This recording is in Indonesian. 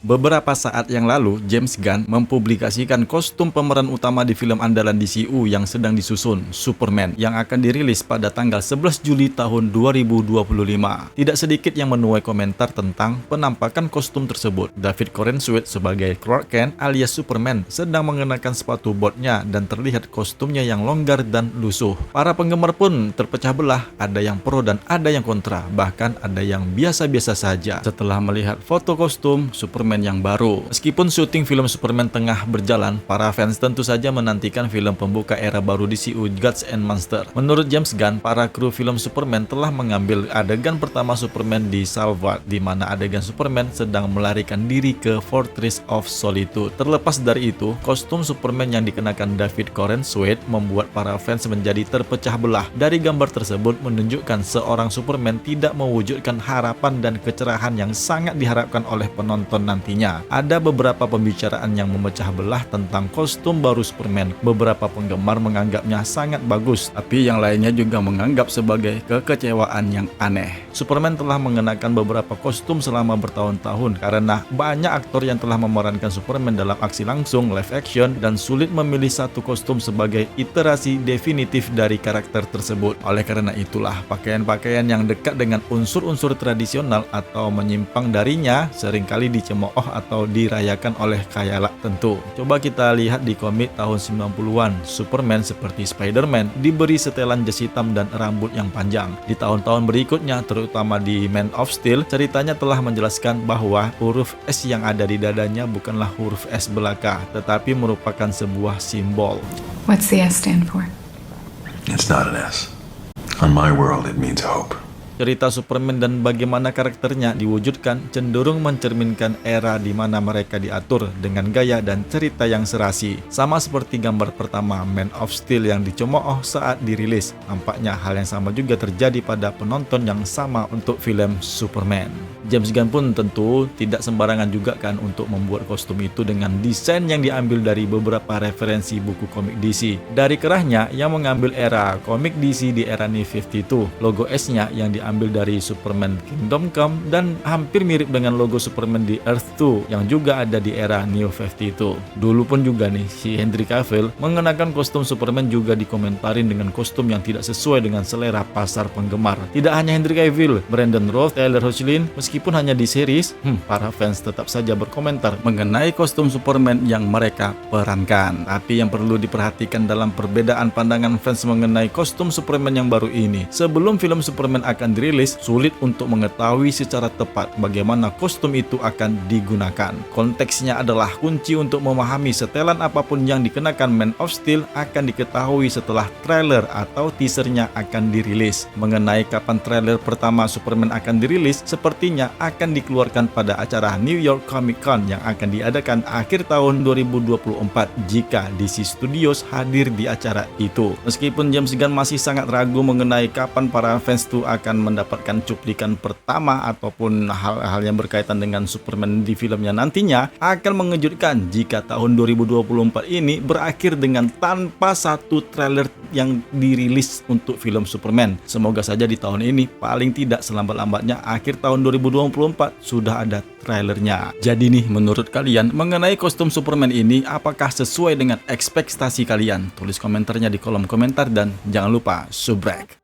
Beberapa saat yang lalu, James Gunn mempublikasikan kostum pemeran utama di film andalan DCU yang sedang disusun, Superman, yang akan dirilis pada tanggal 11 Juli tahun 2025. Tidak sedikit yang menuai komentar tentang penampakan kostum tersebut. David Corenswet sebagai Clark Kent alias Superman sedang mengenakan sepatu botnya dan terlihat kostumnya yang longgar dan lusuh. Para penggemar pun terpecah belah, ada yang pro dan ada yang kontra, bahkan ada yang biasa-biasa saja setelah melihat foto kostum Superman yang baru. Meskipun syuting film Superman tengah berjalan, para fans tentu saja menantikan film pembuka era baru DCU Gods and Monsters. Menurut James Gunn, para kru film Superman telah mengambil adegan pertama Superman di Salvat, di mana adegan Superman sedang melarikan diri ke Fortress of Solitude. Terlepas dari itu, kostum Superman yang dikenakan David Corenswet membuat para fans menjadi terpecah belah. Dari gambar tersebut menunjukkan seorang Superman tidak mewujudkan harapan dan kecerahan yang sangat diharapkan oleh penonton nantinya. Ada beberapa pembicaraan yang memecah belah tentang kostum baru Superman. Beberapa penggemar menganggapnya sangat bagus, tapi yang lainnya juga menganggap sebagai kekecewaan yang aneh. Superman telah mengenakan beberapa kostum selama bertahun-tahun karena banyak aktor yang telah memerankan Superman dalam aksi langsung, live action, dan sulit memilih satu kostum sebagai iterasi definitif dari karakter tersebut. Oleh karena itulah, pakaian-pakaian yang dekat dengan unsur-unsur tradisional atau menyimpang darinya seringkali dicemooh atau dirayakan oleh khayalak tentu. Coba kita lihat di komik tahun 90-an, Superman seperti Spider-Man diberi setelan jas hitam dan rambut yang panjang. Di tahun-tahun berikutnya, terutama di Man of Steel, ceritanya telah menjelaskan bahwa huruf S yang ada di dadanya bukanlah huruf S belaka, tetapi merupakan sebuah simbol. What's the S stand for? It's not an S. On my world, it means hope. Cerita Superman dan bagaimana karakternya diwujudkan cenderung mencerminkan era di mana mereka diatur dengan gaya dan cerita yang serasi. Sama seperti gambar pertama Man of Steel yang dicemooh saat dirilis. Nampaknya hal yang sama juga terjadi pada penonton yang sama untuk film Superman. James Gunn pun tentu tidak sembarangan juga kan untuk membuat kostum itu dengan desain yang diambil dari beberapa referensi buku komik DC. Dari kerahnya yang mengambil era komik DC di era New 52, logo S-nya yang diambil dari Superman Kingdom Come, dan hampir mirip dengan logo Superman di Earth 2 yang juga ada di era New 52. Dulu pun juga nih, si Henry Cavill mengenakan kostum Superman juga dikomentarin dengan kostum yang tidak sesuai dengan selera pasar penggemar. Tidak hanya Henry Cavill, Brandon Routh, Taylor Hoechlin, meskipun hanya di series, para fans tetap saja berkomentar mengenai kostum Superman yang mereka perankan. Tapi yang perlu diperhatikan dalam perbedaan pandangan fans mengenai kostum Superman yang baru ini, sebelum film Superman akan dirilis, sulit untuk mengetahui secara tepat bagaimana kostum itu akan digunakan. Konteksnya adalah kunci untuk memahami setelan apapun yang dikenakan Man of Steel akan diketahui setelah trailer atau teasernya akan dirilis. Mengenai kapan trailer pertama Superman akan dirilis, sepertinya akan dikeluarkan pada acara New York Comic Con yang akan diadakan akhir tahun 2024 jika DC Studios hadir di acara itu. Meskipun James Gunn masih sangat ragu mengenai kapan para fans itu akan mendapatkan cuplikan pertama ataupun hal-hal yang berkaitan dengan Superman di filmnya nantinya, akan mengejutkan jika tahun 2024 ini berakhir dengan tanpa satu trailer yang dirilis untuk film Superman. Semoga saja di tahun ini, paling tidak selambat-lambatnya akhir tahun 2024 sudah ada trailernya. Jadi nih, menurut kalian mengenai kostum Superman ini, apakah sesuai dengan ekspektasi kalian? Tulis komentarnya di kolom komentar dan jangan lupa subrek.